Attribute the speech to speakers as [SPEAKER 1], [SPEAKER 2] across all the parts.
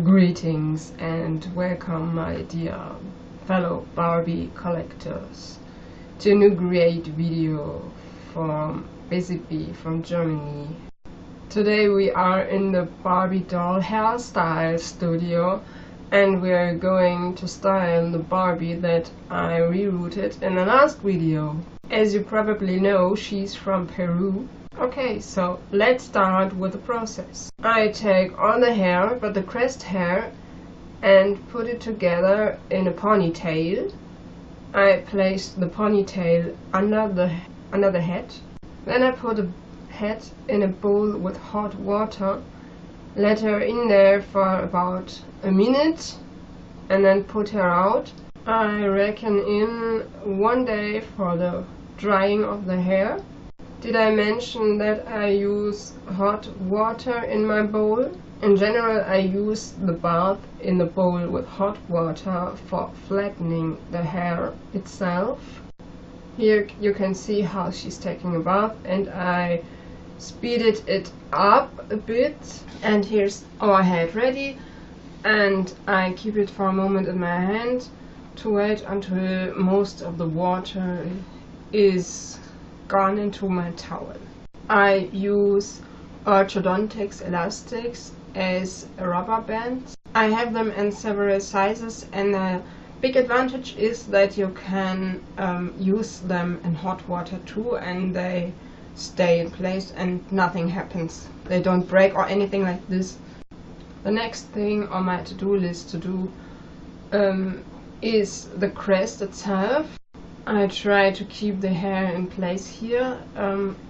[SPEAKER 1] Greetings and welcome, my dear fellow Barbie collectors, to a new great video from basically from Germany. Today we are in the Barbie doll hairstyle studio and we are going to style the Barbie that I rerouted in the last video. As you probably know, she's from Peru. Okay, so let's start with the process. I take all the hair, but the crest hair, and put it together in a ponytail. I place the ponytail under the head. Then I put the head in a bowl with hot water, let her in there for about a minute, and then put her out. I reckon in 1 day for the drying of the hair. Did I mention that I use hot water in my bowl? In general, I use the bath in the bowl with hot water for flattening the hair itself. Here you can see how she's taking a bath, and I speeded it up a bit. And here's our head ready, and I keep it for a moment in my hand to wait until most of the water is gone into my towel. I use orthodontics elastics as a rubber band. I have them in several sizes, and the big advantage is that you can use them in hot water too, and they stay in place and nothing happens. They don't break or anything like this. The next thing on my to-do list to do is the crest itself. I try to keep the hair in place here.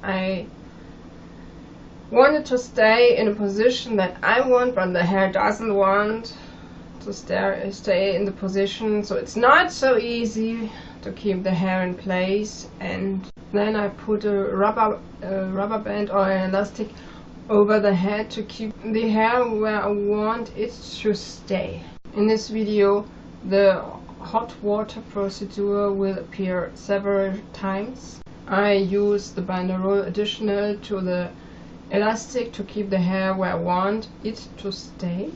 [SPEAKER 1] I wanted to stay in a position that I want, but the hair doesn't want to stay in the position, so it's not so easy to keep the hair in place. And then I put a rubber band or an elastic over the head to keep the hair where I want it to stay. In this video, the hot water procedure will appear several times. I use the binder roll additional to the elastic to keep the hair where I want it to stay.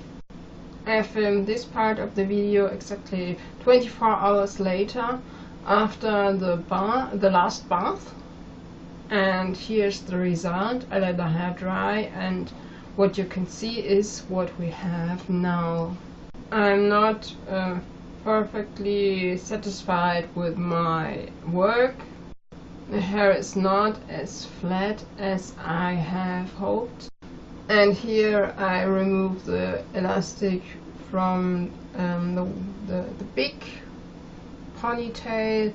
[SPEAKER 1] I filmed this part of the video exactly 24 hours later, after the last bath, and here's the result. I let the hair dry, and what you can see is what we have now. I'm not perfectly satisfied with my work. The hair is not as flat as I have hoped, and here I remove the elastic from the big ponytail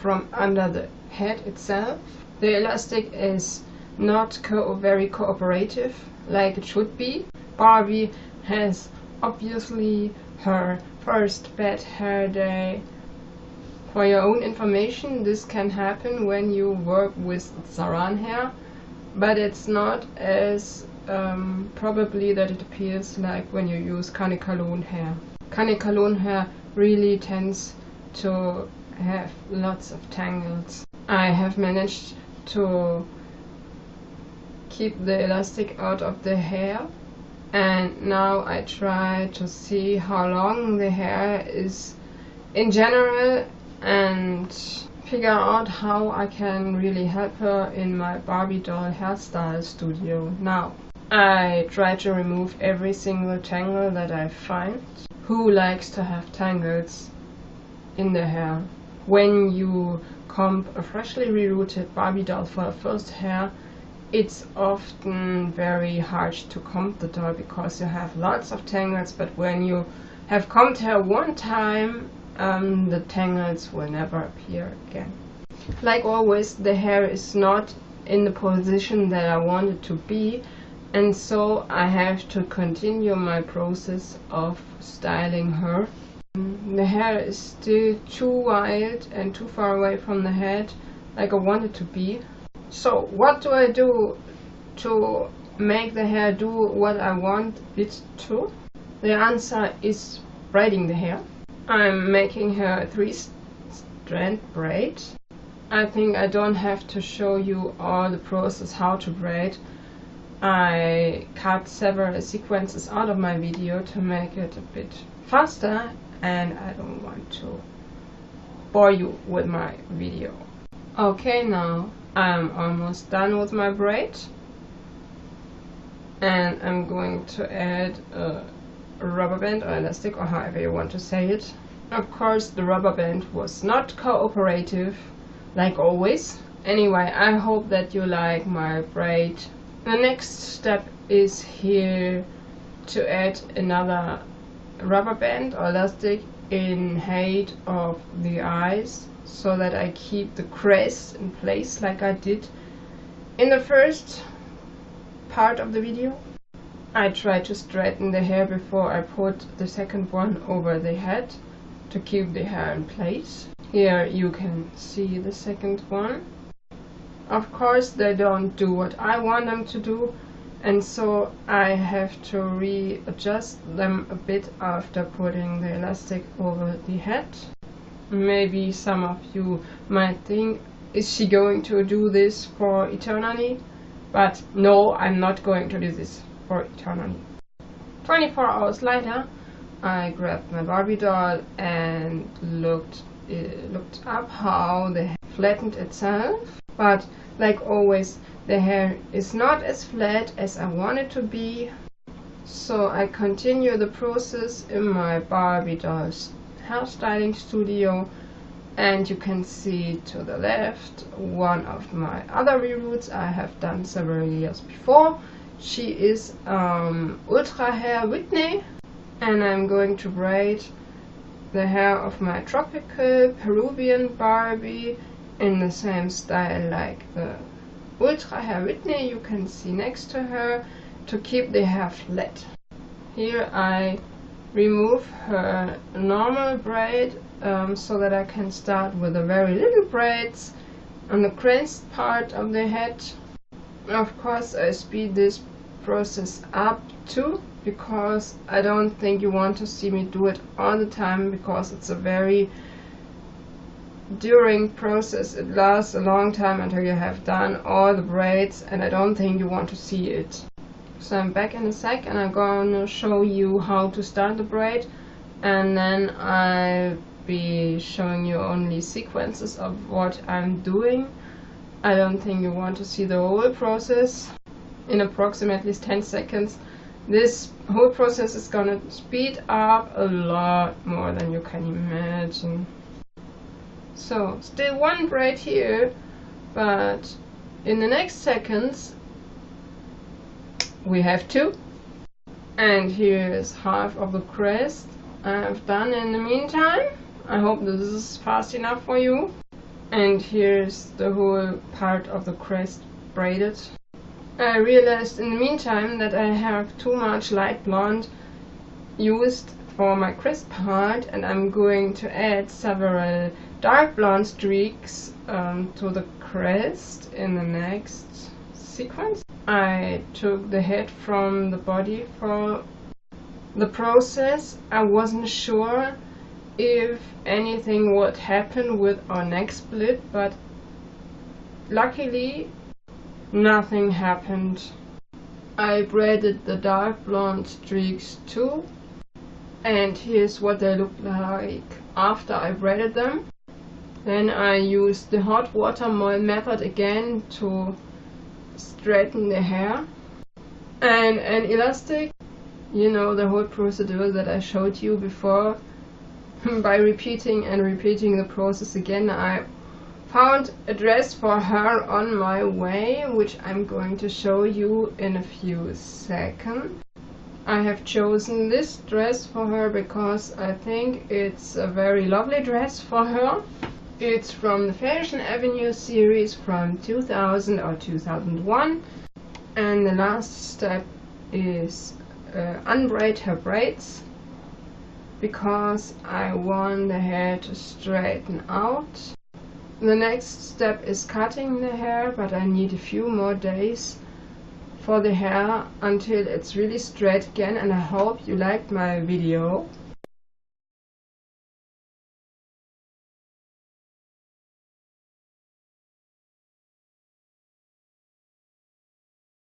[SPEAKER 1] from under the head itself. The elastic is not very cooperative like it should be. Barbie has obviously her first bad hair day. For your own information, this can happen when you work with saran hair, but it's not as probably that it appears like when you use canicolone hair. Canicolone hair really tends to have lots of tangles. I have managed to keep the elastic out of the hair, and now I try to see how long the hair is in general and figure out how I can really help her in my Barbie doll hairstyle studio. Now, I try to remove every single tangle that I find. Who likes to have tangles in the hair? When you comb a freshly rerouted Barbie doll for the first hair, it's often very hard to comb the doll because you have lots of tangles, but when you have combed her one time, the tangles will never appear again. Like always, the hair is not in the position that I want it to be, and so I have to continue my process of styling her. The hair is still too wide and too far away from the head like I want it to be. So what do I do to make the hair do what I want it to? The answer is braiding the hair. I'm making her a 3-strand braid. I think I don't have to show you all the process how to braid. I cut several sequences out of my video to make it a bit faster, and I don't want to bore you with my video. Okay, now I'm almost done with my braid, and I'm going to add a rubber band or elastic, or however you want to say it. Of course, the rubber band was not cooperative, like always. Anyway, I hope that you like my braid. The next step is here to add another rubber band or elastic in height of the eyes, so that I keep the crest in place like I did in the first part of the video. I try to straighten the hair before I put the second one over the head to keep the hair in place. Here you can see the second one. Of course, they don't do what I want them to do, and so I have to readjust them a bit after putting the elastic over the head. Maybe some of you might think, is she going to do this for eternity? But no, I'm not going to do this for eternity. 24 hours later, I grabbed my Barbie doll and looked up how the hair flattened itself. But like always, the hair is not as flat as I want it to be. So I continue the process in my Barbie doll's hairstyling studio, and you can see to the left one of my other reroots I have done several years before. She is Ultra Hair Whitney, and I'm going to braid the hair of my tropical Peruvian Barbie in the same style like the Ultra Hair Whitney you can see next to her, to keep the hair flat. Here I remove her normal braid so that I can start with the very little braids on the crest part of the head. Of course, I speed this process up too, because I don't think you want to see me do it all the time, because it's a very enduring process. It lasts a long time until you have done all the braids, and I don't think you want to see it. So I'm back in a sec, and I'm going to show you how to start the braid, and then I'll be showing you only sequences of what I'm doing. I don't think you want to see the whole process in approximately 10 seconds. This whole process is gonna speed up a lot more than you can imagine. So still one braid here, but in the next seconds we have two. And here is half of the crest I've done in the meantime. I hope this is fast enough for you. And here's the whole part of the crest braided. I realized in the meantime that I have too much light blonde used for my crest part, and I'm going to add several dark blonde streaks to the crest in the next sequence. I took the head from the body for the process. I wasn't sure if anything would happen with our neck split, but luckily nothing happened. I braided the dark blonde streaks too, and here's what they look like after I braided them. Then I used the hot water method again to straighten the hair, and an elastic, you know, the whole procedure that I showed you before. By repeating and repeating the process again, I found a dress for her on my way, which I'm going to show you in a few seconds. I have chosen this dress for her because I think it's a very lovely dress for her. It's from the Fashion Avenue series from 2000 or 2001, and the last step is unbraid her braids, because I want the hair to straighten out. The next step is cutting the hair, but I need a few more days for the hair until it's really straight again, and I hope you liked my video.